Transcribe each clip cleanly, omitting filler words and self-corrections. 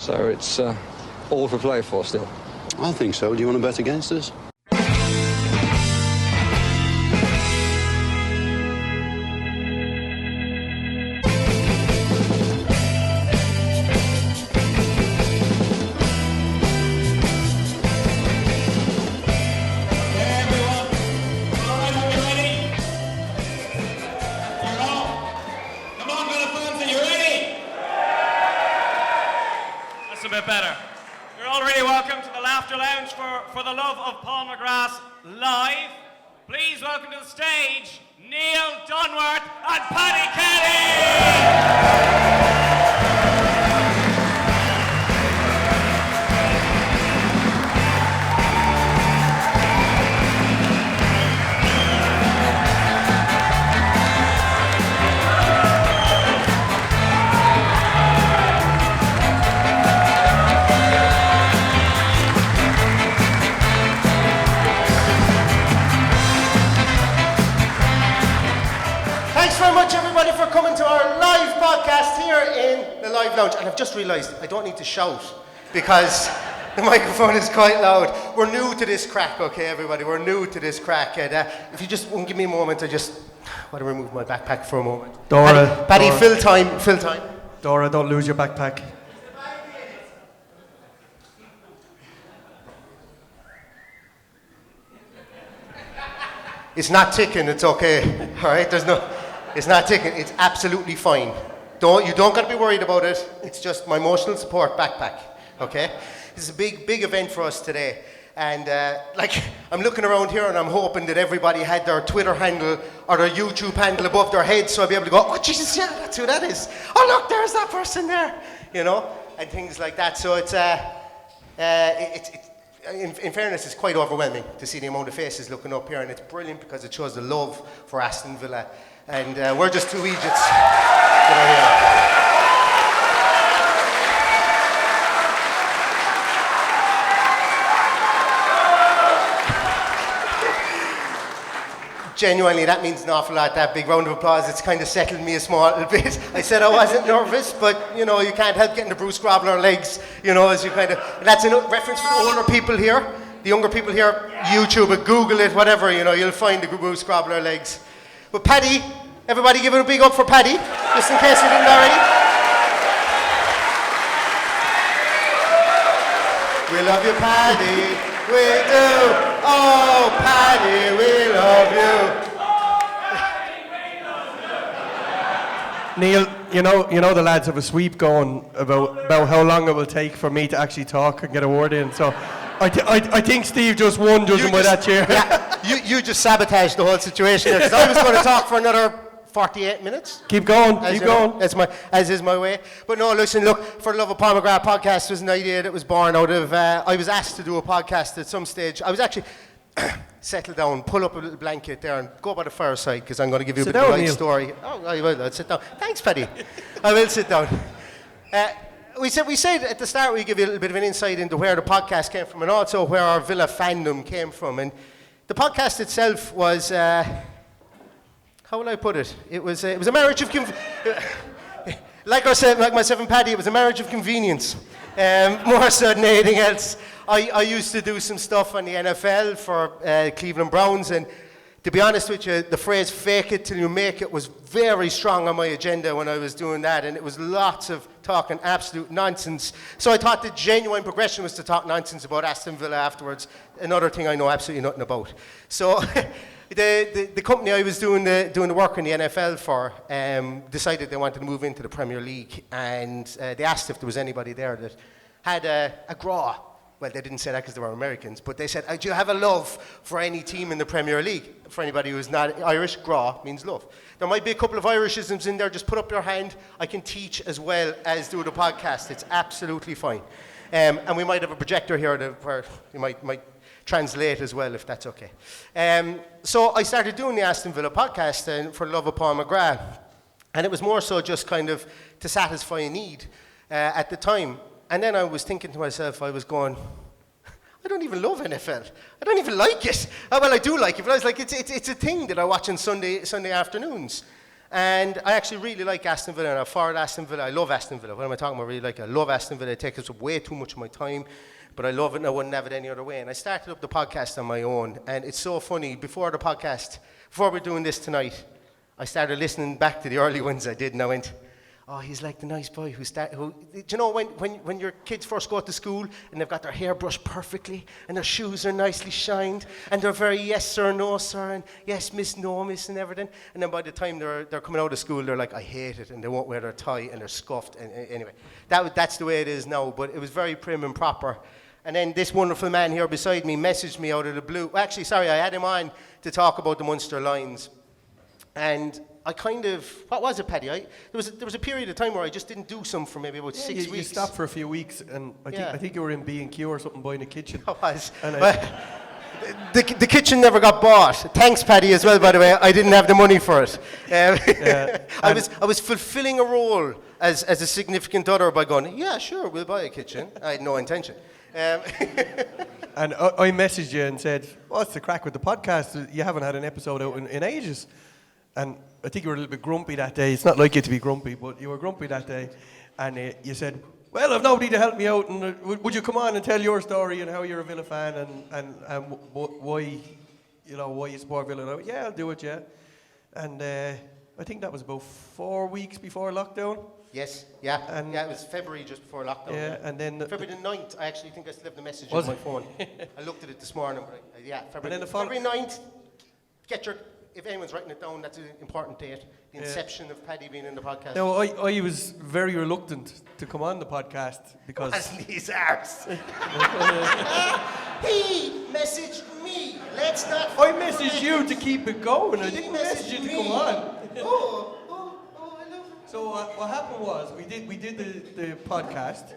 So it's all to play for still. I think so. Do you want to bet against us? A bit better. You're all really welcome to the Laughter Lounge for the Love of Paul McGrath live. Please welcome to the stage Neil Dunworth and Paddy Kelly. Thanks very much, everybody, for coming to our live podcast here in the Live Lounge. And I've just realised I don't need to shout because the microphone is quite loud. We're new to this crack, okay, everybody? We're new to this crack. And if you just won't give me a moment, I just want to remove my backpack for a moment. Paddy, fill time. Dora, don't lose your backpack. It's not ticking, it's okay. All right, it's not ticking, it's absolutely fine. You don't got to be worried about it. It's just my emotional support backpack, okay? This is a big event for us today. And I'm looking around here and I'm hoping that everybody had their Twitter handle or their YouTube handle above their head so I'll be able to go, oh Jesus, yeah, that's who that is. Oh look, there's that person there, you know, and things like that. So it's in fairness, it's quite overwhelming to see the amount of faces looking up here, and it's brilliant because it shows the love for Aston Villa. And we're just two idiots that are here. Genuinely, that means an awful lot, that big round of applause. It's kind of settled me a small little bit. I said I wasn't nervous, but, you know, you can't help getting the Bruce Grobbler legs, you know, as you kind of... That's a reference for the older people here. The younger people here, YouTube it, Google it, whatever, you know, you'll find the Bruce Grobbler legs. But Paddy, everybody give it a big up for Paddy, just in case you didn't already. We love you, Paddy. We do. Oh, Paddy, we love you. Neil, you know the lads have a sweep going about how long it will take for me to actually talk and get a word in. So I think Steve just won judging by that chair. Yeah, you just sabotaged the whole situation because I was going to talk for another 48 minutes. Keep going. As is my way. But no, listen, look, for the Love of Paul McGrath podcast was an idea that was born out of, I was asked to do a podcast at some stage. I was actually, settle down, pull up a little blanket there and go by the fireside because I'm going to give you a bit of a life story. Oh, I will, I'll sit down. Thanks, Paddy. I will sit down. We said at the start we'd give you a little bit of an insight into where the podcast came from and also where our Villa fandom came from. And the podcast itself was... how will I put it? It was a marriage of like myself and Paddy, it was a marriage of convenience, more so than anything else. I used to do some stuff on the NFL for Cleveland Browns, and to be honest with you, the phrase "fake it till you make it" was very strong on my agenda when I was doing that, and it was lots of talking absolute nonsense. So I thought the genuine progression was to talk nonsense about Aston Villa afterwards, another thing I know absolutely nothing about. So. The company I was doing the work in the NFL for decided they wanted to move into the Premier League, and they asked if there was anybody there that had a graw. Well, they didn't say that because they were Americans, but they said, do you have a love for any team in the Premier League? For anybody who's not Irish, graw means love. There might be a couple of Irishisms in there. Just put up your hand. I can teach as well as do the podcast. It's absolutely fine. And we might have a projector here where you might translate as well, if that's okay. So I started doing the Aston Villa podcast for Love of Paul McGrath, and it was more so just kind of to satisfy a need at the time. And then I was thinking to myself, I was going, I don't even love NFL. I don't even like it. Oh, well, I do like it, but I was like, it's a thing that I watch on Sunday afternoons. And I actually really like Aston Villa, and I followed Aston Villa. I love Aston Villa. What am I talking about? I really like it. I love Aston Villa. It takes up way too much of my time, but I love it and I wouldn't have it any other way. And I started up the podcast on my own, and it's so funny. Before we're doing this tonight, I started listening back to the early ones I did, and I went, oh, he's like the nice boy do you know when your kids first go to school and they've got their hair brushed perfectly and their shoes are nicely shined and they're very yes sir, no sir, and yes miss, no miss and everything, and then by the time they're coming out of school they're like, I hate it, and they won't wear their tie and they're scuffed, and anyway, that's the way it is now, but it was very prim and proper. And then this wonderful man here beside me messaged me out of the blue. Actually, sorry, I had him on to talk about the Munster Lions, and I kind of, what was it, Paddy? There was a period of time where I just didn't do some for maybe about 6 weeks. You stopped for a few weeks, and I think you were in B&Q or something buying a kitchen. I was. The kitchen never got bought. Thanks, Paddy, as well, by the way. I didn't have the money for it. I was fulfilling a role as a significant other by going, yeah, sure, we'll buy a kitchen. I had no intention. And I messaged you and said, what's the crack with the podcast? You haven't had an episode out in ages. And I think you were a little bit grumpy that day. It's not like you to be grumpy, but you were grumpy that day. And you said, well, I've nobody to help me out, and would you come on and tell your story and how you're a Villa fan and why you support Villa? And I went, yeah, I'll do it, yeah. And I think that was about 4 weeks before lockdown. Yes, yeah. And it was February just before lockdown. Yeah, and then February the 9th, I actually think I still have the message on my phone. I looked at it this morning, but February 9th, if anyone's writing it down, that's an important date. The inception of Paddy being in the podcast. No, I was very reluctant to come on the podcast because... Wasn't his arse. He messaged me. Let's not... I messaged you to keep it going. I didn't message you to come on. I love it. So what happened was, we did the podcast,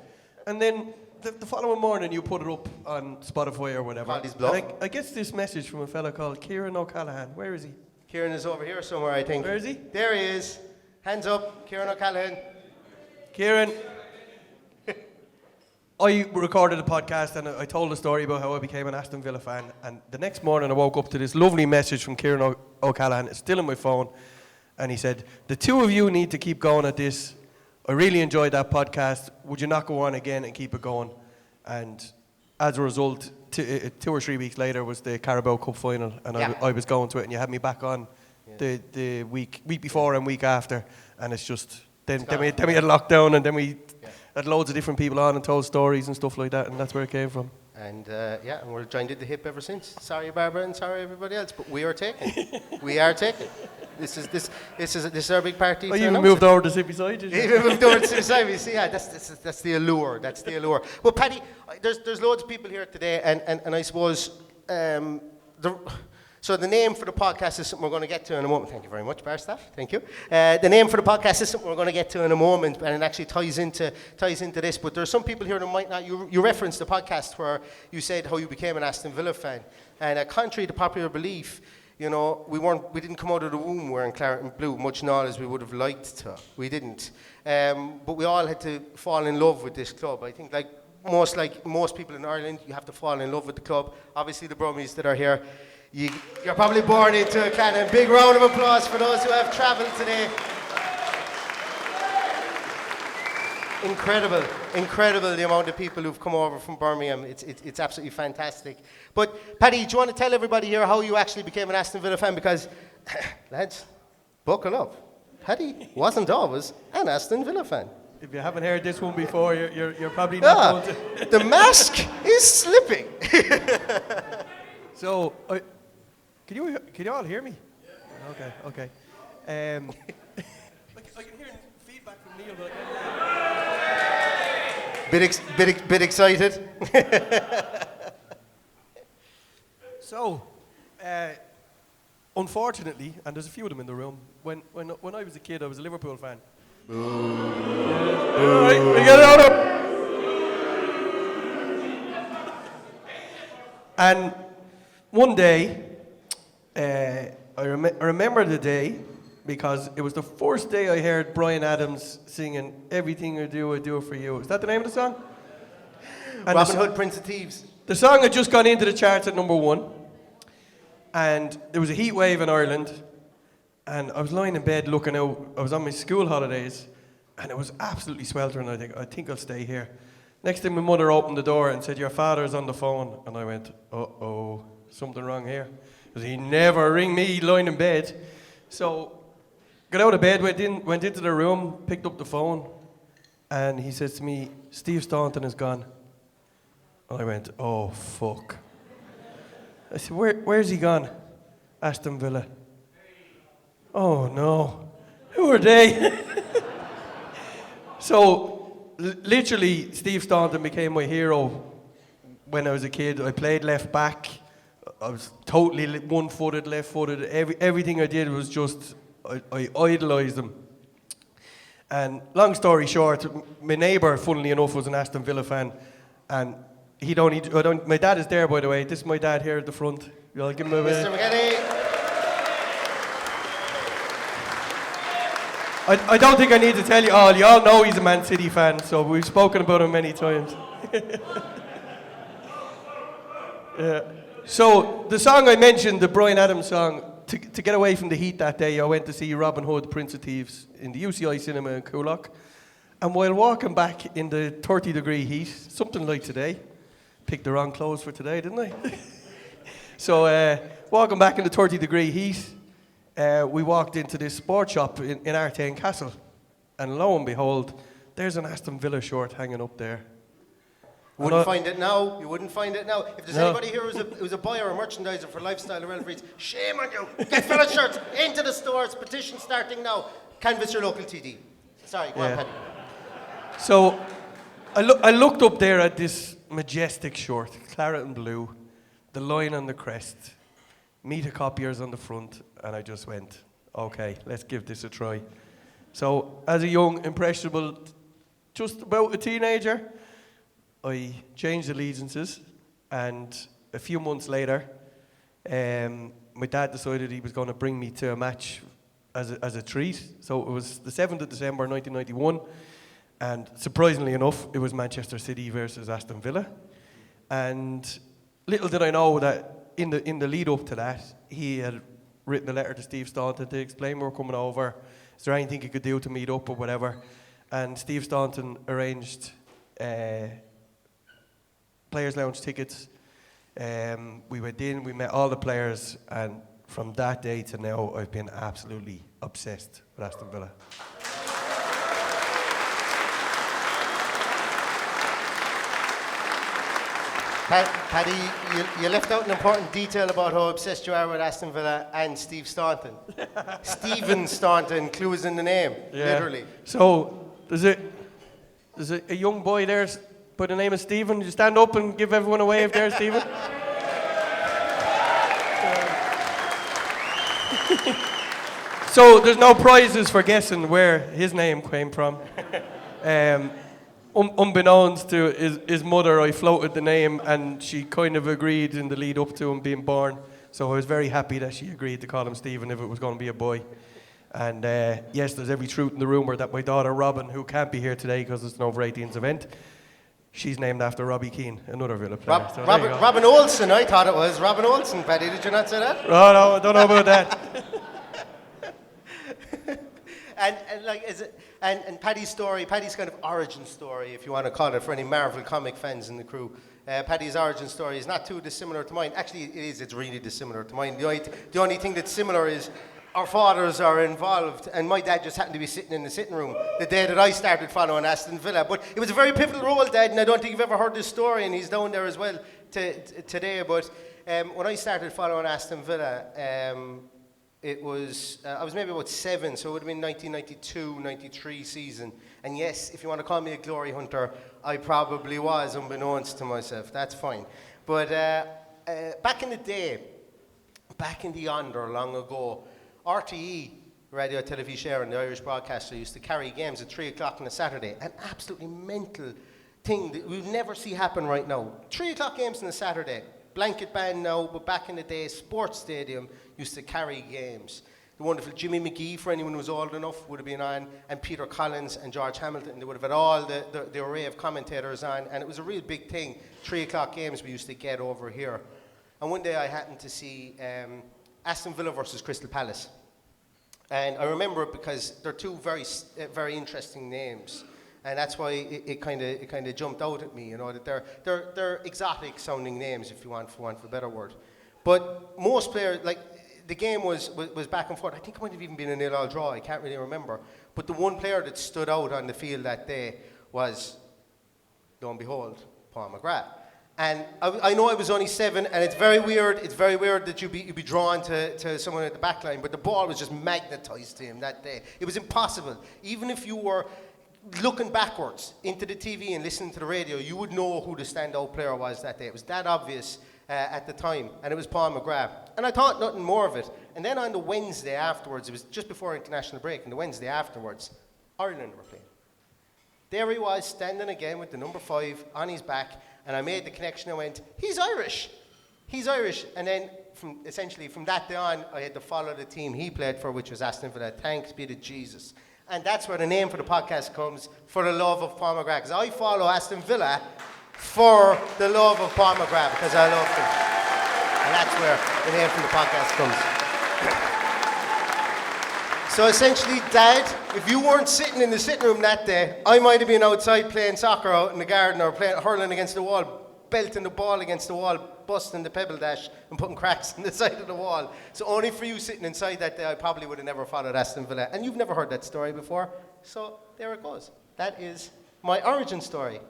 and then the following morning you put it up on Spotify or whatever. And I get this message from a fella called Kieran O'Callaghan. Where is he? Kieran is over here somewhere, I think. Where is he? There he is. Hands up, Kieran O'Callaghan. Kieran, I recorded a podcast and I told a story about how I became an Aston Villa fan. And the next morning I woke up to this lovely message from Kieran O'Callaghan. It's still on my phone. And he said, the two of you need to keep going at this. I really enjoyed that podcast. Would you not go on again and keep it going? And as a result, 2 or 3 weeks later was the Carabao Cup final, and I was going to it, and you had me back on the week before and week after, and it's just then we had lockdown, and then we had loads of different people on and told stories and stuff like that, and that's where it came from. And and we're joined at the hip ever since. Sorry, Barbara, and sorry everybody else, but we are taken. We are taken. This is our big party. Oh, you even moved over to sit beside you. Even moved over to sit beside me. See, that's the allure. That's the allure. Well, Paddy, there's loads of people here today, and I suppose so the name for the podcast is something we're going to get to in a moment. Thank you very much, bar staff. Thank you. The name for the podcast is something we're going to get to in a moment, and it actually ties into this. But there's some people here that might not. You referenced the podcast where you said how you became an Aston Villa fan, and contrary to popular belief, you know, we didn't come out of the womb wearing claret and blue, much not as we would have liked to. We didn't. But we all had to fall in love with this club. I think like most people in Ireland, you have to fall in love with the club. Obviously the Brummies that are here, you're probably born into a clan. And big round of applause for those who have travelled today. Incredible the amount of people who've come over from Birmingham. It's absolutely fantastic. But Paddy, do you want to tell everybody here how you actually became an Aston Villa fan? Because, lads, buckle up. Paddy wasn't always an Aston Villa fan. If you haven't heard this one before, you're probably not going to... The mask is slipping. So, can you all hear me? Yeah. Okay. I can hear feedback from Neil, but Bit excited. So, unfortunately, and there's a few of them in the room, when I was a kid, I was a Liverpool fan. All right, we get it out of. And one day, I remember the day because it was the first day I heard Bryan Adams singing "Everything I Do It For You." Is that the name of the song? And Robin Hood, Prince of Thieves. The song had just gone into the charts at number 1, and there was a heat wave in Ireland, And I was lying in bed looking out. I was on my school holidays, and it was absolutely sweltering. I think I'll stay here. Next thing, my mother opened the door and said, "Your father's on the phone." And I went, "Uh-oh, something wrong here." Because he never ring me lying in bed. So, got out of bed, went into the room, picked up the phone, and he says to me, "Steve Staunton is gone." And I went, "Oh, fuck." I said, where's he gone? "Aston Villa." "Oh, no. Who are they?" So, literally, Steve Staunton became my hero when I was a kid. I played left back. I was totally one-footed, left-footed. Everything I did was just, I idolised him. And long story short, my neighbour, funnily enough, was an Aston Villa fan. And my dad is there, by the way. This is my dad here at the front. I'll give him a Mr. McGinney. I don't think I need to tell you all. You all know he's a Man City fan, so we've spoken about him many times. Yeah. So the song I mentioned, the Bryan Adams song, to get away from the heat that day, I went to see Robin Hood, Prince of Thieves in the UCI cinema in Coolock. And while walking back in the 30-degree heat, something like today, picked the wrong clothes for today, didn't I? So walking back in the 30-degree heat, we walked into this sports shop in Artane Castle. And lo and behold, there's an Aston Villa shirt hanging up there. You wouldn't find it now. You wouldn't find it now. If there's No. anybody here who's a buyer or merchandiser for lifestyle or relevance, shame on you. Get Villa shirts into the stores. Petition starting now. Canvass your local TD. Sorry, go on, Paddy. So I looked up there at this majestic shirt, claret and blue, the line on the crest, meter copiers on the front, and I just went, okay, let's give this a try. So as a young, impressionable, just about a teenager, I changed allegiances, and a few months later, my dad decided he was going to bring me to a match as a treat. So it was the 7th of December 1991, and surprisingly enough, it was Manchester City versus Aston Villa. And little did I know that in the lead up to that, he had written a letter to Steve Staunton to explain we were coming over. Is there anything he could do to meet up or whatever? And Steve Staunton arranged Players Lounge tickets. We went in, we met all the players, and from that day to now, I've been absolutely obsessed with Aston Villa. Paddy, you left out an important detail about how obsessed you are with Aston Villa and Steve Staunton. Stephen Staunton, clues in the name, literally. So there's a young boy there by the name of Stephen. You stand up and give everyone a wave there, Stephen. So there's no prizes for guessing where his name came from. Unbeknownst to his mother, I floated the name, and she kind of agreed in the lead up to him being born. So I was very happy that she agreed to call him Stephen if it was going to be a boy. And yes, there's every truth in the rumour that my daughter Robin, who can't be here today because it's an over-18s event, she's named after Robbie Keane, another Villa player. Robin Olsen, I thought it was. Robin Olsen, Paddy, did you not say that? Oh, no, I don't know about that. And Paddy's story, Paddy's kind of origin story, if you want to call it, for any Marvel comic fans in the crew. Paddy's origin story is not too dissimilar to mine. Actually, it is. It's really dissimilar to mine. The only thing that's similar is our fathers are involved, and my dad just happened to be sitting in the sitting room the day that I started following Aston Villa. But it was a very pivotal role, Dad, and I don't think you've ever heard this story, and he's down there as well today. But when I started following Aston Villa, it was, I was maybe about 7, so it would have been 1992-93 season. And yes, if you want to call me a glory hunter, I probably was, unbeknownst to myself. That's fine. But back in the day, back in the yonder, long ago, RTE, Radio Television, and the Irish broadcaster, used to carry games at 3 o'clock on a Saturday. An absolutely mental thing that we'll never see happen right now. 3 o'clock games on a Saturday. Blanket ban now, but back in the day, Sports Stadium used to carry games. The wonderful Jimmy McGee, for anyone who was old enough, would have been on, and Peter Collins and George Hamilton. They would have had all the array of commentators on, and it was a real big thing. 3 o'clock games we used to get over here. And one day I happened to see Aston Villa versus Crystal Palace. And I remember it because they're two very interesting names. And that's why it kind of jumped out at me, that they're exotic sounding names, if you want for a better word. But most players, like, the game was back and forth. I think it might have even been a 0-0 draw. I can't really remember. But the one player that stood out on the field that day was, lo and behold, Paul McGrath. And I know I was only 7, and it's very weird. It's very weird that you'd be drawn to someone at the back line, but the ball was just magnetized to him that day. It was impossible. Even if you were looking backwards into the TV and listening to the radio, you would know who the standout player was that day. It was that obvious at the time, and it was Paul McGrath. And I thought nothing more of it. And then on the Wednesday afterwards, it was just before international break, and the Wednesday afterwards, Ireland were playing. There he was, standing again with the number 5 on his back, and I made the connection. I went, he's Irish. He's Irish. And then from that day on, I had to follow the team he played for, which was Aston Villa. Thanks be to Jesus. And that's where the name for the podcast comes, For the Love of Paul McGrath. Because I follow Aston Villa for the love of Paul McGrath, because I love him. And that's where the name from the podcast comes. So essentially, Dad, if you weren't sitting in the sitting room that day, I might have been outside playing soccer out in the garden, or hurling against the wall, belting the ball against the wall, busting the pebble dash and putting cracks in the side of the wall. So only for you sitting inside that day, I probably would have never followed Aston Villa. And you've never heard that story before. So there it goes. That is my origin story.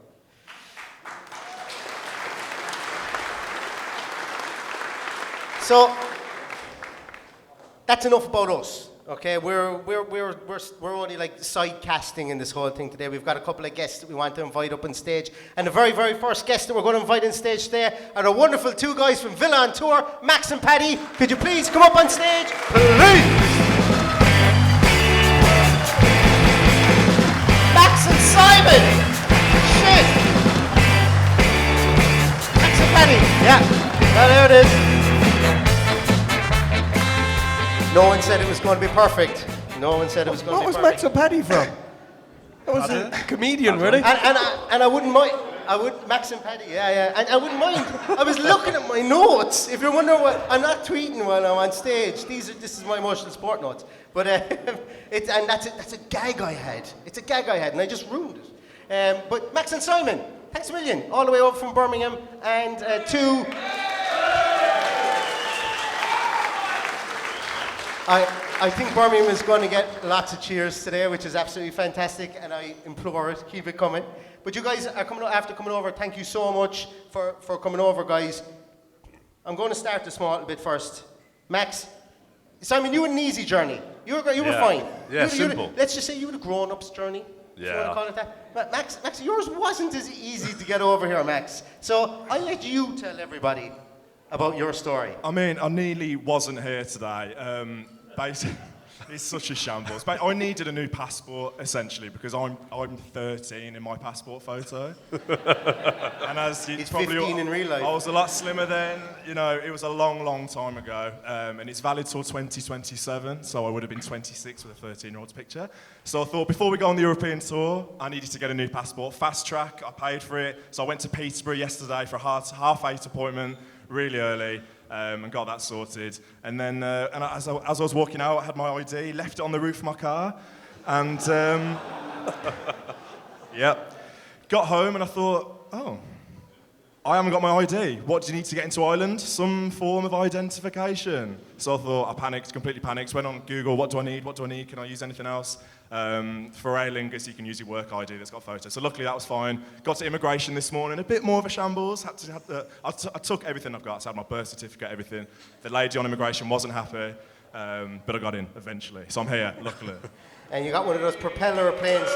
So that's enough about us. Okay, we're only like side casting in this whole thing today. We've got a couple of guests that we want to invite up on stage. And the very, very first guest that we're going to invite on stage today are the wonderful 2 guys from Villa on Tour, Max and Paddy. Could you please come up on stage? Please! Max and Simon! Shit! Max and Paddy, yeah. Well, there it is. No one said it was going to be perfect. No one said it was going to be perfect. What was Max and Paddy from? That was a comedian, really. And I wouldn't mind. Max and Paddy, yeah. And I wouldn't mind. I was looking at my notes. If you're wondering what, I'm not tweeting while I'm on stage. This is my emotional sport notes. But that's a gag I had. It's a gag I had, and I just ruined it. But Max and Simon, thanks a million, all the way over from Birmingham, and to. I think Birmingham is going to get lots of cheers today, which is absolutely fantastic, and I implore it, keep it coming. But you guys are after coming over. Thank you so much for coming over, guys. I'm going to start the small little bit first. Max, Simon, you had an easy journey. You were fine. Yeah, simple. Let's just say you had a grown-up's journey. Yeah. You want to call it that? But Max, yours wasn't as easy to get over here, Max. So I'll let you tell everybody about your story. I mean, I nearly wasn't here today. Basically, it's such a shambles. But I needed a new passport, essentially, because I'm 13 in my passport photo. And as you He's probably 15 in real life. I was a lot slimmer then. It was a long, long time ago. And it's valid till 2027, so I would have been 26 with a 13-year-old's picture. So I thought, before we go on the European tour, I needed to get a new passport. Fast track, I paid for it. So I went to Peterborough yesterday for a half-8 appointment, really early. And got that sorted. And then, as I was walking out, I had my ID, left it on the roof of my car, and got home and I thought, I haven't got my ID. What do you need to get into Ireland? Some form of identification. So I thought, completely panicked, went on Google, what do I need? Can I use anything else? For Aer Lingus, you can use your work ID that's got photos. So luckily that was fine. Got to immigration this morning, a bit more of a shambles. I took everything I've got. So I had my birth certificate, everything. The lady on immigration wasn't happy, but I got in eventually. So I'm here, luckily. And you got one of those propeller planes.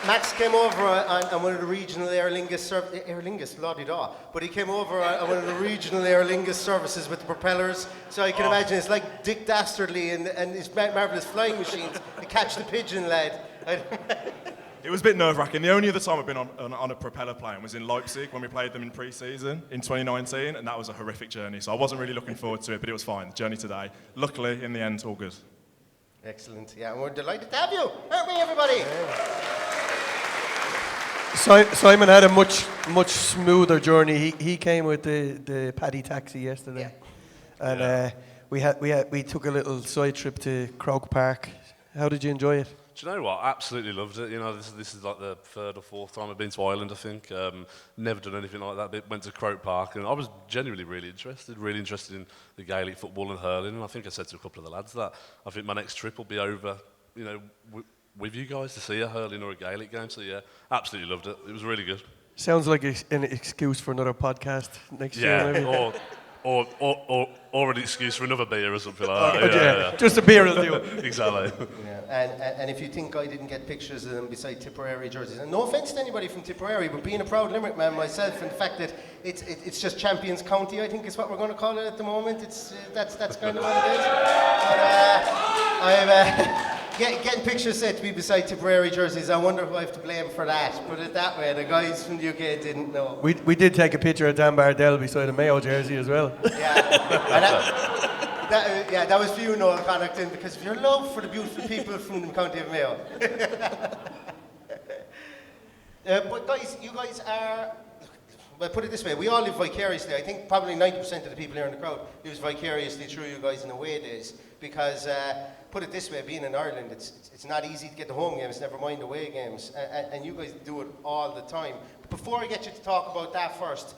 Max came over on one of the regional Aer Lingus, la-di-da, but he came over on one of the regional Aer Lingus services with the propellers, so you can imagine it's like Dick Dastardly and his marvellous flying machines to catch the pigeon lad. It was a bit nerve-wracking. The only other time I've been on a propeller plane was in Leipzig when we played them in pre-season in 2019, and that was a horrific journey, so I wasn't really looking forward to it, but it was fine. The journey today, luckily, in the end, all good. Excellent, yeah, and we're delighted to have you, aren't we, everybody? Simon had a much smoother journey. He came with the Paddy taxi yesterday, and we took a little side trip to Croke Park. How did you enjoy it? Do you know what? I absolutely loved it. You know, this is like the third or fourth time I've been to Ireland, I think. Never done anything like that. But went to Croke Park, and I was genuinely really interested in the Gaelic football and hurling. And I think I said to a couple of the lads that I think my next trip will be over, you know, with you guys to see a hurling or a Gaelic game. So yeah, absolutely loved it. It was really good. Sounds like an excuse for another podcast next year. Maybe. Or an excuse for another beer or something like that. Yeah. Just a beer will do. Exactly. Yeah. And if you think I didn't get pictures of them beside Tipperary jerseys, and no offence to anybody from Tipperary, but being a proud Limerick man myself, and the fact that it's just Champions County, I think is what we're going to call it at the moment. That's kind of what it is. But getting pictures said to be beside Tipperary jerseys, I wonder who I have to blame for that. Put it that way, the guys from the UK didn't know. We did take a picture of Dan Bardell beside a Mayo jersey as well. Yeah, that was for you, Noel Connaughton, because of your love for the beautiful people from the county of Mayo. But guys, you guys are, well, put it this way, we all live vicariously. I think probably 90% of the people here in the crowd lives vicariously through you guys in away days, because put it this way, being in Ireland, it's not easy to get the home games, never mind away games, and you guys do it all the time. But before I get you to talk about that first,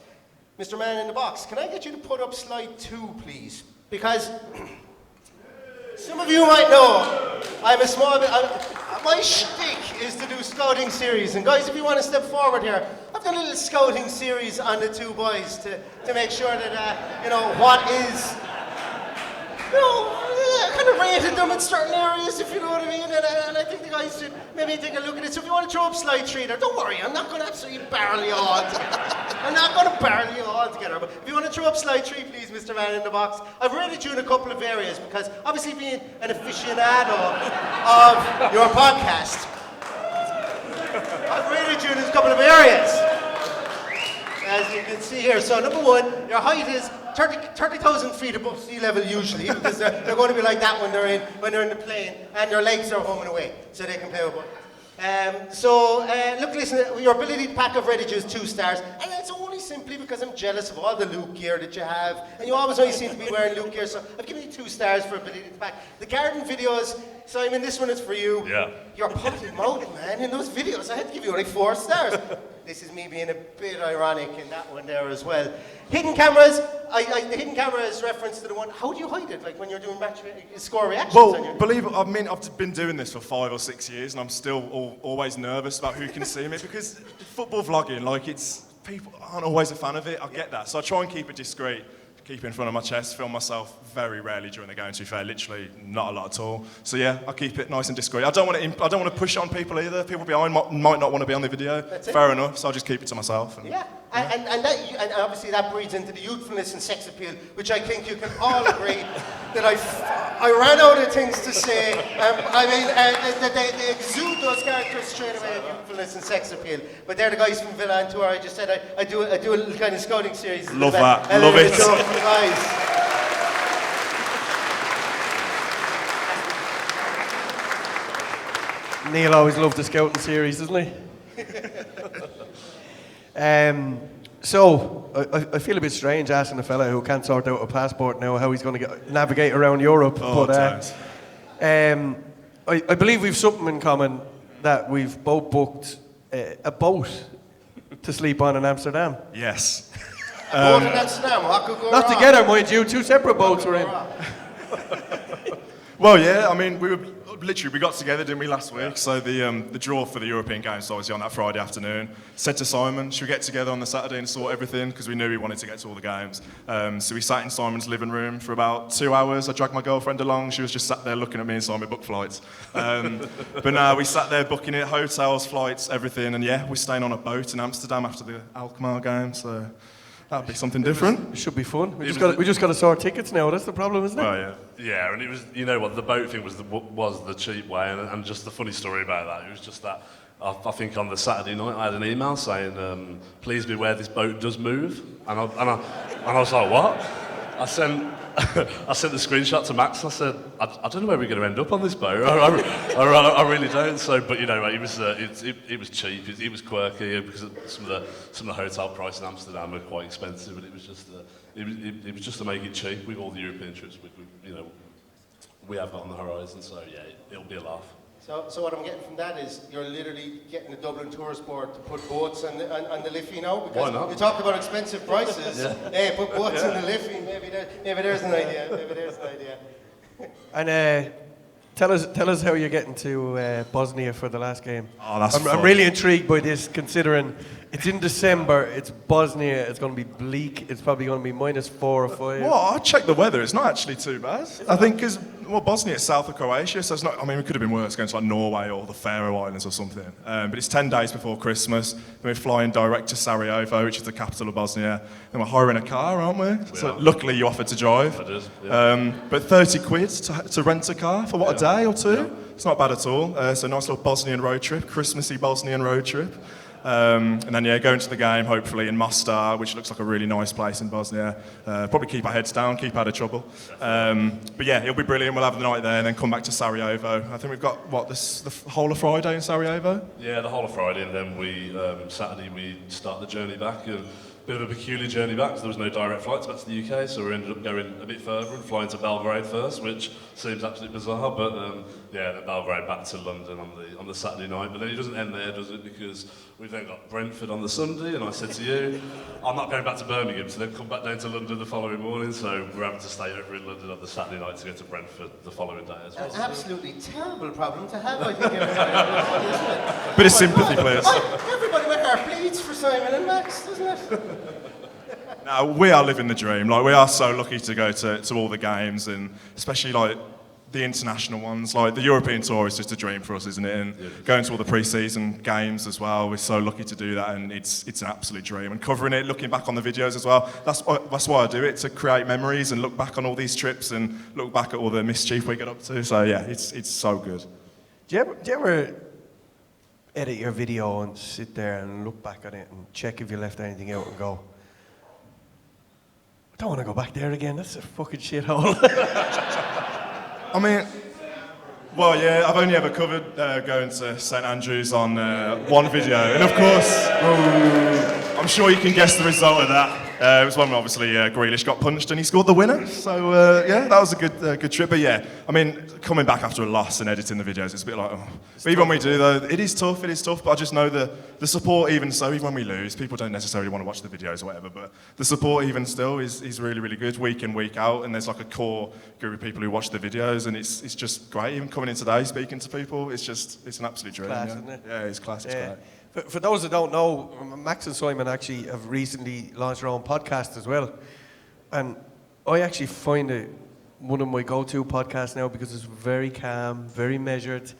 Mr. Man in the Box, can I get you to put up slide 2, please? Because some of you might know I'm a small bit. My shtick is to do scouting series, and guys, if you want to step forward here, I've done a little scouting series on the two boys to make sure that you know what is. You know, I kind of rated them in certain areas, if you know what I mean, and I think the guys should maybe take a look at it. So if you want to throw up slide 3 there, don't worry, I'm not going to absolutely barrel you all. I'm not going to barrel you all together, but if you want to throw up slide 3, please, Mr. Man in the Box. I've rated you in a couple of areas, because obviously being an aficionado of your podcast, I've rated you in a couple of areas, as you can see here. So number 1, your height is 30,000 feet above sea level usually, because they're going to be like that when they're in the plane, and their legs are home and away, so they can play with ball. Look, listen, your ability to pack of Redditch is 2 stars, and it's only simply because I'm jealous of all the Luke gear that you have, and you always only seem to be wearing Luke gear, so I've given you 2 stars for ability to pack. The garden videos, Simon, this one is for you. Yeah. You're potty mouthed, man, in those videos. I had to give you only 4 stars. This is me being a bit ironic in that one there as well. Hidden cameras, the hidden camera is reference to the one. How do you hide it? Like when you're doing match score reactions on your... Well, believe it, I mean, I've been doing this for 5 or 6 years, and I'm still always nervous about who can see me, because football vlogging, like, people aren't always a fan of it. I get that, so I try and keep it discreet. Keep it in front of my chest, film myself very rarely during the game, to be fair, literally not a lot at all. So yeah, I keep it nice and discreet. I don't want to push it on people either. People behind might not want to be on the video. Fair enough, so I'll just keep it to myself. Yeah, and obviously that breeds into the youthfulness and sex appeal, which I think you can all agree that I ran out of things to say. They exude those characters straight away, youthfulness and sex appeal. But they're the guys from Villa and Tour. I just said I do a little kind of scouting series. Love that, love it. Guys. Neil always loved the scouting series, doesn't he? So, I feel a bit strange asking a fella who can't sort out a passport now how he's going to navigate around Europe. I believe we've something in common, that we've both booked a boat to sleep on in Amsterdam. Yes. Boat in Amsterdam, what could go Not wrong? together, mind you, 2 separate boats were in. Well, yeah, I mean, we got together, didn't we, last week? So the draw for the European Games was obviously on that Friday afternoon. Said to Simon, should we get together on the Saturday and sort everything? Because we knew we wanted to get to all the games. So we sat in Simon's living room for about 2 hours. I dragged my girlfriend along. She was just sat there looking at me, and Simon booked flights. But no, we sat there booking it, hotels, flights, everything. And yeah, we're staying on a boat in Amsterdam after the Alkmaar game. So that'd be something different. It should be fun. We just got to sort tickets now. That's the problem, isn't it? Well, yeah. Yeah, and it was, you know what, the boat thing was the cheap way, and just the funny story about that, it was just that, I think on the Saturday night I had an email saying, please beware, this boat does move, and I was like, what? I sent the screenshot to Max. I said, I don't know where we're going to end up on this boat. I really don't. So, but you know, mate, it was cheap. It was quirky because some of the hotel prices in Amsterdam are quite expensive, but it was just to make it cheap with all the European trips we have got on the horizon. So yeah, it'll be a laugh. So what I'm getting from that is you're literally getting the Dublin Tourist Board to put boats on the Liffey now, because why not? You talked about expensive prices. Hey, put boats on the Liffey. Maybe there's an idea. And tell us how you're getting to Bosnia for the last game. Oh, that's fun. I'm really intrigued by this, considering it's in December. It's Bosnia. It's going to be bleak. It's probably going to be -4 or 5. Well, I checked the weather. It's not actually too bad. I think because Bosnia is south of Croatia, so it's not. I mean, it could have been worse going to like Norway or the Faroe Islands or something. But it's 10 days before Christmas. Then we're flying direct to Sarajevo, which is the capital of Bosnia. Then we're hiring a car, aren't we? So luckily you offered to drive. I did, yeah. But 30 quid to rent a car for a day or two. Yeah. It's not bad at all. So nice little Bosnian road trip, Christmassy Bosnian road trip. And then, going to the game, hopefully, in Mostar, which looks like a really nice place in Bosnia. Probably keep our heads down, keep out of trouble. But yeah, it'll be brilliant. We'll have the night there and then come back to Sarajevo. I think we've got, the whole of Friday in Sarajevo? Yeah, the whole of Friday, and then Saturday we start the journey back. Bit of a peculiar journey back because there was no direct flights back to the UK, so we ended up going a bit further and flying to Belgrade first, which seems absolutely bizarre. But then Belgrade back to London on the Saturday night. But then it doesn't end there, does it? Because we've then got Brentford on the Sunday, and I said to you, I'm not going back to Birmingham, so then come back down to London the following morning. So we're having to stay over in London on the Saturday night to go to Brentford the following day as well. An absolutely terrible problem to have, I think. Everybody, isn't it? Bit of sympathy, please. Everybody with heart bleeds for Simon and Max, doesn't it? Now, we are living the dream. Like, we are so lucky to go to all the games, and especially like the international ones. Like the European Tour is just a dream for us, isn't it? And going to all the pre-season games as well, we're so lucky to do that, and it's an absolute dream. And covering it, looking back on the videos as well, that's why I do it, to create memories and look back on all these trips and look back at all the mischief we get up to. So yeah, it's so good. Do you ever edit your video and sit there and look back at it and check if you left anything out and go, I don't want to go back there again, that's a fucking shithole? I mean, well, yeah, I've only ever covered going to St Andrews on one video, and of course, I'm sure you can guess the result of that. It was when obviously Grealish got punched and he scored the winner. So yeah, that was a good trip. But yeah, I mean, coming back after a loss and editing the videos, it's a bit like, oh. But even when we do though, it is tough. But I just know the support, even when we lose, people don't necessarily want to watch the videos or whatever. But the support even still is really, really good, week in, week out. And there's like a core group of people who watch the videos, and it's just great. Even coming in today, speaking to people, it's an absolute dream. Class, yeah. Isn't it? Yeah, it's class. It's great. For those that don't know, Max and Simon actually have recently launched their own podcast as well. And I actually find it one of my go-to podcasts now because it's very calm, very measured.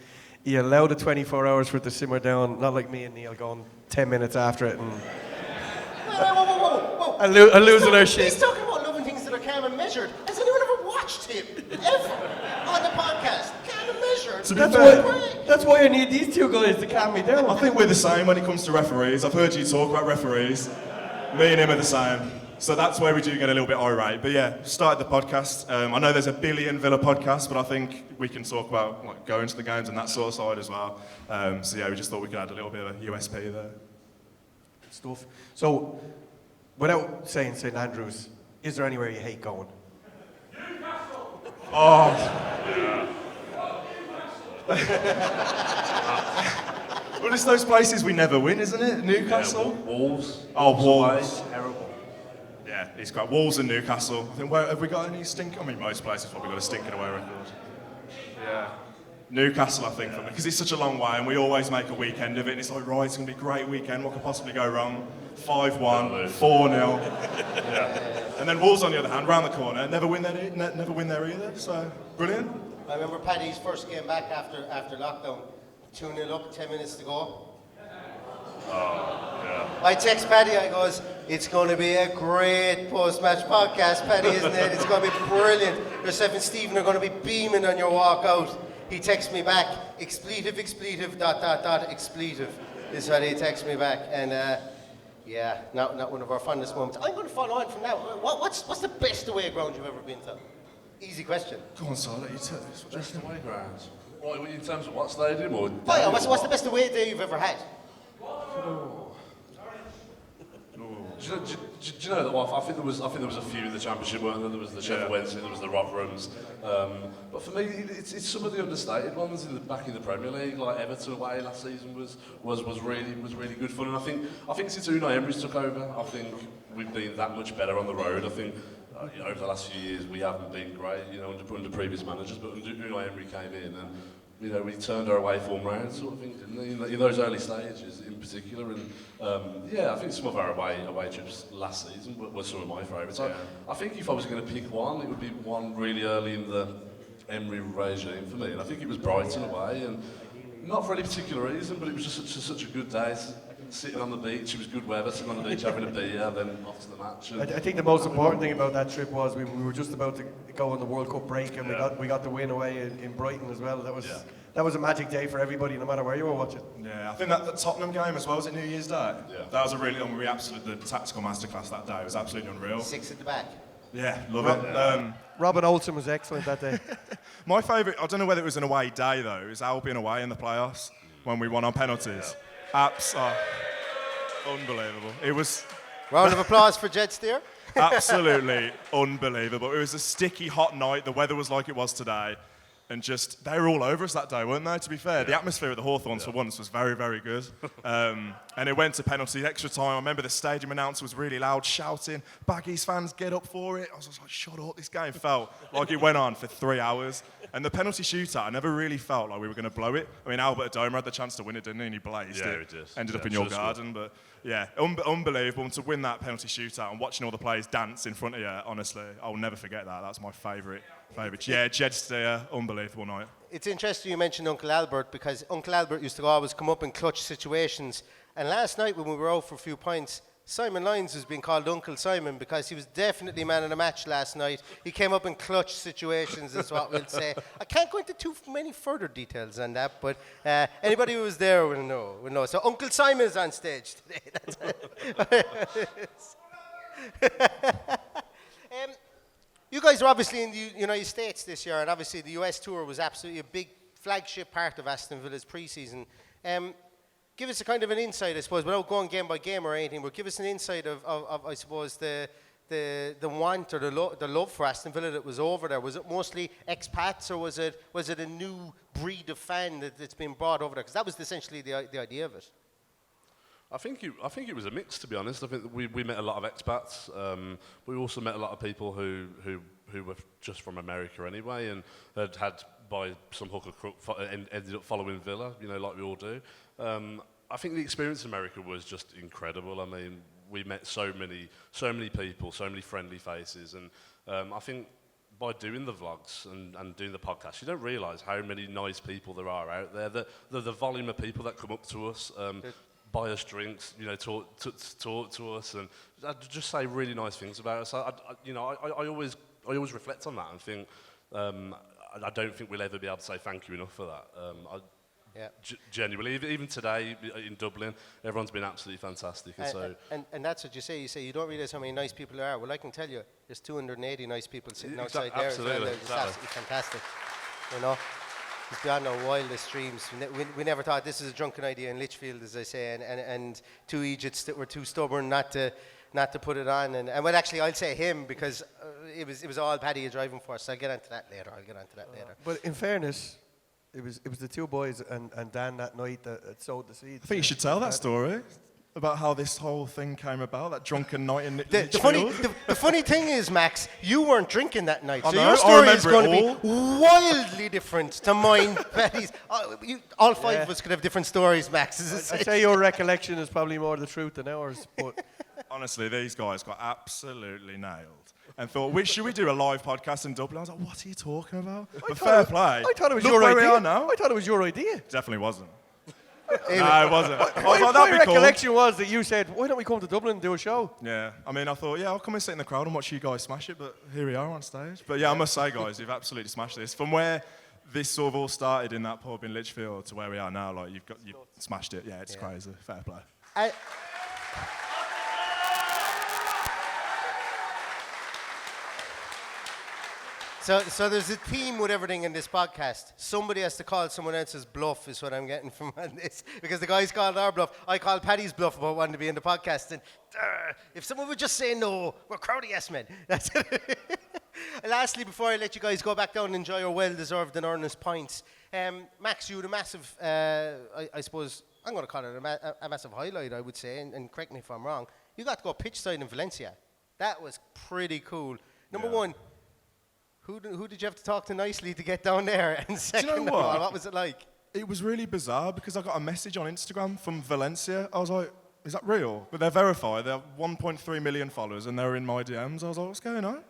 You allow the 24 hours for it to simmer down, not like me and Neil going 10 minutes after it and Whoa. and losing our shit. He's talking about loving things that are calm and measured. Has anyone ever watched him, ever, on the podcast? Calm and measured. That's why I need these two guys to calm me down. I think we're the same when it comes to referees. I've heard you talk about referees. Me and him are the same. So that's where we do get a little bit irate. But yeah, started the podcast. I know there's a billion Villa podcasts, but I think we can talk about like going to the games and that sort of side as well. So yeah, we just thought we could add a little bit of a USP there. Stuff. So, without saying St Andrews, is there anywhere you hate going? Newcastle! Oh. Well, it's those places we never win, isn't it? Newcastle? Yeah, Wolves. Oh, Wolves. Terrible. Yeah, it's got Wolves and Newcastle. I think, have we got any stink? I mean, most places probably got a stinking away record. Yeah. Newcastle, I think, because it's such a long way and we always make a weekend of it. And it's like, right, it's going to be a great weekend. What could possibly go wrong? 5-1, 4-0. Yeah. And then Wolves, on the other hand, round the corner, never win there either. So, brilliant. I remember Paddy's first game back after lockdown. 2-0 up, 10 minutes to go. Oh, yeah. I text Paddy, I goes, it's going to be a great post-match podcast, Paddy, isn't it? It's going to be brilliant. Yourself and Stephen are going to be beaming on your walk out. He texts me back, expletive, ... expletive, is what he texts me back. And Yeah, not one of our fondest moments. I'm going to follow on from that. What's the best away ground you've ever been to? Easy question. Go on, Sol, let you tell us. Best away ground. Right, in terms of what stadium or? Oh yeah, what's the best away day you've ever had? Do you know that? Well, I think there was a few in the Championship, weren't there? There was the Sheffield Wednesday, there was the Rotherhams. But for me, it's some of the understated ones back in the Premier League. Like Everton away last season was really good fun. And I think since Unai Emery's took over, I think we've been that much better on the road. I think over the last few years we haven't been great, under previous managers. But Unai Emery came in and. We turned our away form round, sort of thing, didn't we? In those early stages, in particular, and I think some of our away trips last season were some of my favourites. Yeah. I think if I was going to pick one, it would be one really early in the Emery regime for me, and I think it was Brighton away, and not for any particular reason, but it was just such a good day. Sitting on the beach, it was good weather, sitting on the beach having a beer, then off to the match. I think the most important thing about that trip was we were just about to go on the World Cup break, and we got the win away in Brighton as well. That was a magic day for everybody, no matter where you were watching. Yeah, I think that the Tottenham game as well, was it New Year's Day? Yeah. That was a really the tactical masterclass that day was absolutely unreal. 6 at the back. Yeah, love it. Robin Olsen was excellent that day. My favourite, I don't know whether it was an away day though, it was Albion away in the playoffs when we won on penalties. Unbelievable. It was... Round of applause for Jed Steer. Absolutely unbelievable. It was a sticky, hot night. The weather was like it was today. And just, they were all over us that day, weren't they, to be fair? The atmosphere at the Hawthorns for once was very, very good. And it went to penalty, extra time. I remember the stadium announcer was really loud, shouting, Baggies fans, get up for it. I was just like, shut up, this game felt like it went on for 3 hours. And the penalty shootout, I never really felt like we were going to blow it. I mean, Albert Adoma had the chance to win it, didn't he? And he blazed it. He did. Ended up in your garden, but yeah, unbelievable. And to win that penalty shootout and watching all the players dance in front of you, honestly, I'll never forget that. That's my favourite. Yeah, Jed Steer, unbelievable night. It's interesting you mentioned Uncle Albert, because Uncle Albert used to always come up in clutch situations. And last night when we were out for a few pints, Simon Lyons was being called Uncle Simon because he was definitely man of the match last night. He came up in clutch situations, is what we'll say. I can't go into too many further details on that, but anybody who was there will know. So Uncle Simon is on stage today. You guys are obviously in the United States this year, and obviously the US tour was absolutely a big flagship part of Aston Villa's pre-season. Give us a kind of an insight, I suppose, without going game by game or anything, but give us an insight of I suppose, the want or the love for Aston Villa that was over there. Was it mostly expats, or was it a new breed of fan that's been brought over there? Because that was essentially the idea of it. I think it was a mix, to be honest. I think that we met a lot of expats. We also met a lot of people who were just from America anyway, and had by some hook or crook ended up following Villa, like we all do. I think the experience in America was just incredible. I mean, we met so many people, so many friendly faces, and I think by doing the vlogs and doing the podcast, you don't realise how many nice people there are out there. The volume of people that come up to us, buy us drinks, talk to us, and just say really nice things about us. I always reflect on that and think I don't think we'll ever be able to say thank you enough for that. Genuinely, even today in Dublin, everyone's been absolutely fantastic. And that's what you say. You say you don't realise how many nice people there are. Well, I can tell you, there's 280 nice people sitting outside there. Absolutely, it's absolutely fantastic. It's beyond our wildest dreams. We never thought this is a drunken idea in Lichfield, as I say, and two Egypts that were too stubborn not to put it on. And well, actually, I'll say him because it was all Paddy driving for us. So I'll get onto that later. But in fairness, it was the two boys and Dan that night that sowed the seeds. I think you should tell that story about how this whole thing came about, that drunken night in the funny thing is, Max, you weren't drinking that night, so your story is going to be wildly different to mine. Paddy's. All five of us could have different stories, Max. I'd say your recollection is probably more the truth than ours, but honestly, these guys got absolutely nailed. And thought, should we do a live podcast in Dublin? I was like, what are you talking about? But fair play. I thought it was Look your where idea. We are now. I thought it was your idea. Definitely wasn't. No, it wasn't. My recollection was that you said, why don't we come to Dublin and do a show? Yeah, I mean, I thought, I'll come and sit in the crowd and watch you guys smash it, but here we are on stage. But yeah, I must say, guys, you've absolutely smashed this. From where this sort of all started in that pub in Lichfield to where we are now, like you've smashed it. Yeah, it's crazy. Fair play. So there's a theme with everything in this podcast. Somebody has to call someone else's bluff is what I'm getting from this. Because the guys called our bluff. I called Paddy's bluff about wanting to be in the podcast. And if someone would just say no, we're crowdy yes men. That's it. Lastly, before I let you guys go back down and enjoy your well-deserved and earnest points, Max, you had a massive, I suppose, I'm going to call it a massive highlight, I would say, and correct me if I'm wrong. You got to go pitch side in Valencia. That was pretty cool. Number one, who did you have to talk to nicely to get down there? And second, Do you know what? What was it like? It was really bizarre because I got a message on Instagram from Valencia. I was like, is that real? But they're verified. They have 1.3 million followers and they were in my DMs. I was like, what's going on?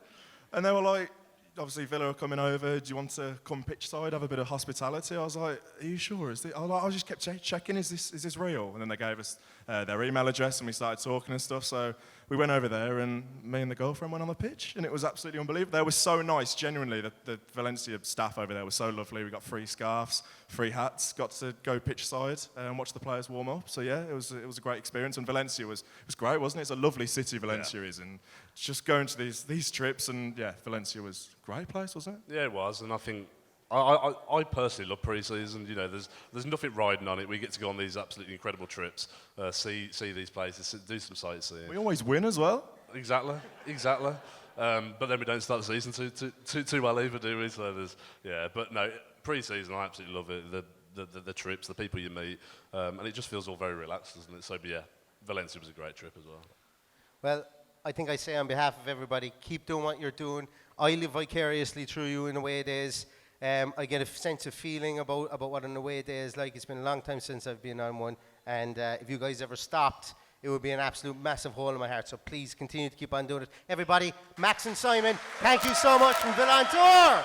And they were like, obviously Villa are coming over. Do you want to come pitch side, have a bit of hospitality? I was like, are you sure? I just kept checking, is this real? And then they gave us their email address and we started talking and stuff. So we went over there and me and the girlfriend went on the pitch and it was absolutely unbelievable. They were so nice, genuinely. The Valencia staff over there was so lovely. We got free scarves, free hats, got to go pitch side and watch the players warm up. So yeah, it was a great experience. And Valencia was great, wasn't it? It's a lovely city, Valencia is. And just going to these trips and yeah, Valencia was a great place, wasn't it? Yeah, it was, and I think I personally love pre-season. You know, there's nothing riding on it. We get to go on these absolutely incredible trips, see these places, do some sightseeing. We always win as well. Exactly. But then we don't start the season too well either, do we? So but no, pre-season I absolutely love it. The trips, the people you meet, and it just feels all very relaxed, doesn't it? So yeah, Valencia was a great trip as well. Well, I think I say on behalf of everybody, keep doing what you're doing. I live vicariously through you in away days. I get a sense of feeling about what an away day is like. It's been a long time since I've been on one. And if you guys ever stopped, it would be an absolute massive hole in my heart. So please continue to keep on doing it. Everybody, Max and Simon, thank you so much from Villa on Tour.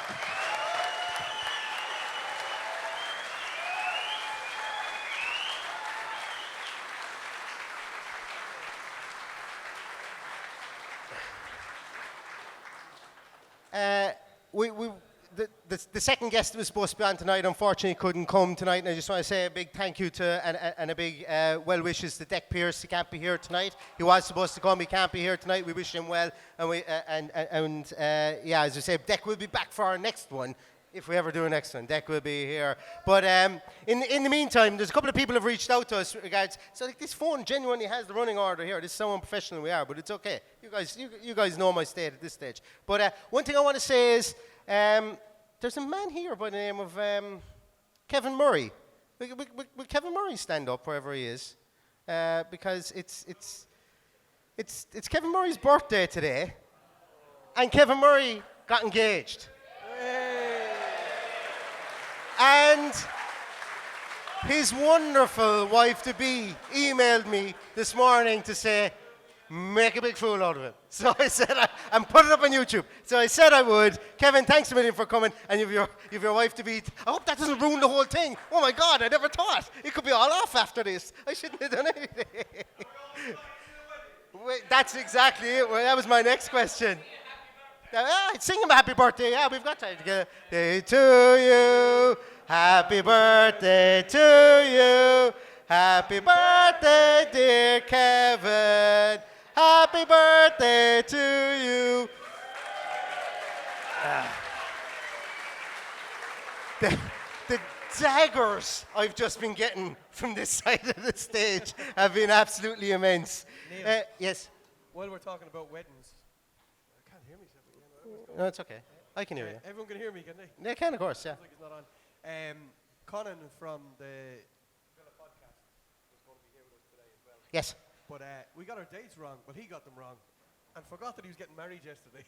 The second guest that was supposed to be on tonight unfortunately couldn't come tonight, and I just want to say a big thank you to and a big well wishes to Deck Pearce. He can't be here tonight. He was supposed to come. He can't be here tonight. We wish him well, and as I say, Deck will be back for our next one. If we ever do a next one, Deck will be here. But in the meantime, there's a couple of people who have reached out to us regards. So like, this phone genuinely has the running order here. This is how unprofessional we are, but it's okay. You guys know my state at this stage. But one thing I want to say is there's a man here by the name of Kevin Murray. Will Kevin Murray stand up wherever he is? Because it's Kevin Murray's birthday today, and Kevin Murray got engaged. And his wonderful wife-to-be emailed me this morning to say, make a big fool out of it. So I said, and put it up on YouTube. So I said I would. Kevin, thanks a million for coming. And you've your wife-to-be. I hope that doesn't ruin the whole thing. Oh my God, I never thought. It could be all off after this. I shouldn't have done anything. Wait, that's exactly it. Well, that was my next question. Sing him a happy birthday. Yeah, we've got time to get day to you. Happy birthday to you. Happy birthday, dear Kevin. Happy birthday to you. The daggers I've just been getting from this side of the stage have been absolutely immense. Yes? While we're talking about weddings, I can't hear myself. No, it's okay. I can hear you. Everyone can hear me, can they? They can, of course, yeah. Like it's not on. Conan from the Villa podcast was going to be here with us today as well. Yes. But we got our dates wrong, but he got them wrong and forgot that he was getting married yesterday.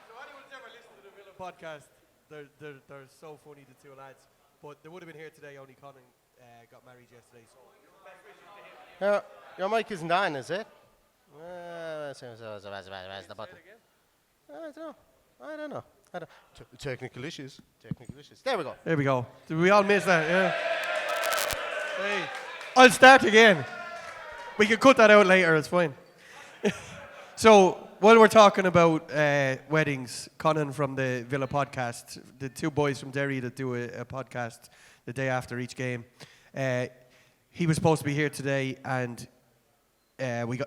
So anyone's ever listened to the Villa podcast, they're so funny, the two lads. But they would have been here today, only Conan got married yesterday. So best wishes to him. Your mic isn't on, is it? Where's the button? I don't know. Technical issues. There we go. There we go. Did we all miss that? Yeah. Hey, I'll start again. We can cut that out later. It's fine. So while we're talking about weddings, Conan from the Villa podcast, the two boys from Derry that do a podcast the day after each game, he was supposed to be here today, and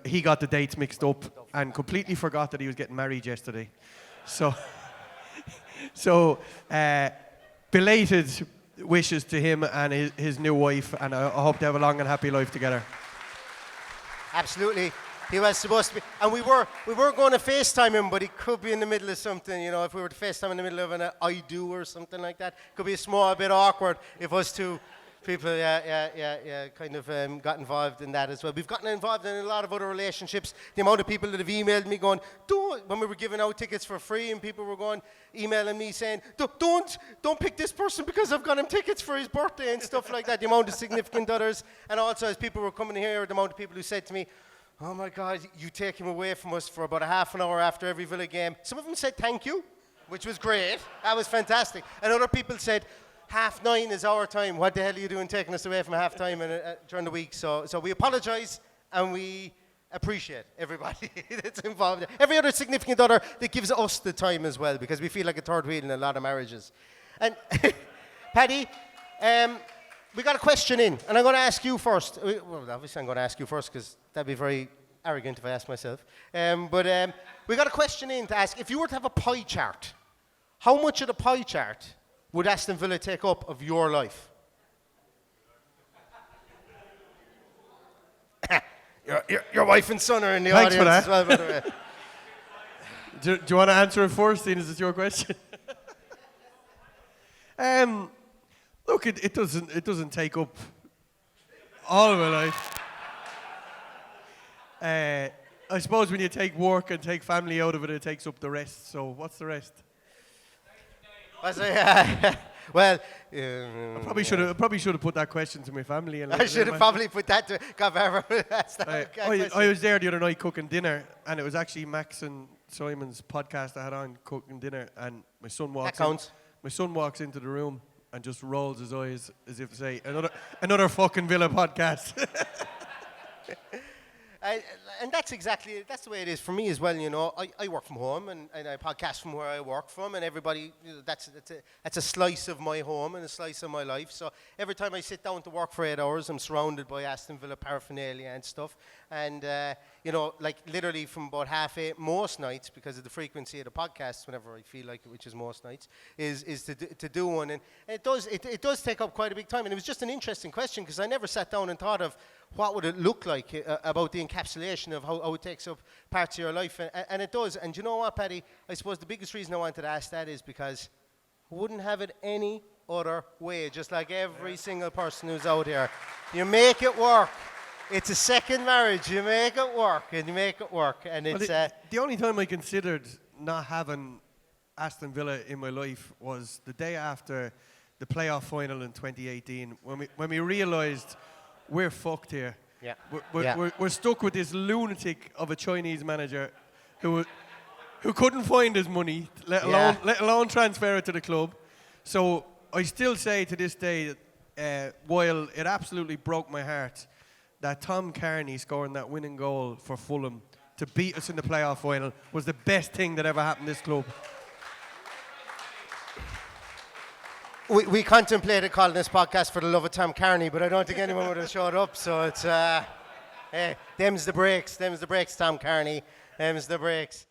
he got the dates mixed up and completely forgot that he was getting married yesterday. So, belated wishes to him and his new wife, and I hope they have a long and happy life together. Absolutely. He was supposed to be, and we were going to FaceTime him, but he could be in the middle of something, you know, if we were to FaceTime in the middle of an I do or something like that. Could be a small bit awkward if us two people, kind of got involved in that as well. We've gotten involved in a lot of other relationships. The amount of people that have emailed me going, when we were giving out tickets for free, and people were emailing me saying, don't pick this person because I've got him tickets for his birthday and stuff like that. The amount of significant others. And also, as people were coming here, the amount of people who said to me, oh my God, you take him away from us for about a half an hour after every Villa game. Some of them said thank you, which was great. That was fantastic. And other people said, 9:30 is our time. What the hell are you doing taking us away from half-time during the week? So we apologise and we appreciate everybody that's involved. Every other significant other that gives us the time as well, because we feel like a third wheel in a lot of marriages. And Paddy, we got a question in, and I'm going to ask you first. Well, obviously I'm going to ask you first because that'd be very arrogant if I asked myself. But we got a question in to ask, if you were to have a pie chart, how much of the pie chart would Aston Villa take up of your life? your wife and son are in the Thanks audience for that. as well, by the way. Do you want to answer it first, seeing as it's your question? Look, it doesn't take up all of my life. I suppose when you take work and take family out of it, it takes up the rest. So what's the rest? Well, I probably should have put that question to my family. And I should have probably put that to God. That's I was there the other night cooking dinner, and it was actually Max and Simon's podcast I had on cooking dinner, and my son walks in. My son walks into the room and just rolls his eyes as if to say, another fucking Villa podcast. And that's the way it is for me as well, you know. I work from home and I podcast from where I work from, and everybody, you know, that's a slice of my home and a slice of my life. So every time I sit down to work for 8 hours, I'm surrounded by Aston Villa paraphernalia and stuff. And, you know, like literally from about 8:30 most nights, because of the frequency of the podcasts, whenever I feel like it, which is most nights, is to do one. And it does take up quite a big time. And it was just an interesting question, because I never sat down and thought of what would it look like about the encapsulation of how it takes up parts of your life. And it does. And you know what, Paddy? I suppose the biggest reason I wanted to ask that is because I wouldn't have it any other way, just like every single person who's out here. You make it work. It's a second marriage. You make it work, and you make it work. And it's the only time I considered not having Aston Villa in my life was the day after the playoff final in 2018, when we realised we're fucked here. Yeah. We're stuck with this lunatic of a Chinese manager who couldn't find his money, let alone transfer it to the club. So I still say to this day that while it absolutely broke my heart that Tom Carney scoring that winning goal for Fulham to beat us in the playoff final was the best thing that ever happened to this club. We contemplated calling this podcast For the Love of Tom Carney, but I don't think anyone would have showed up. So it's, hey, them's the breaks, Tom Carney. Them's the breaks.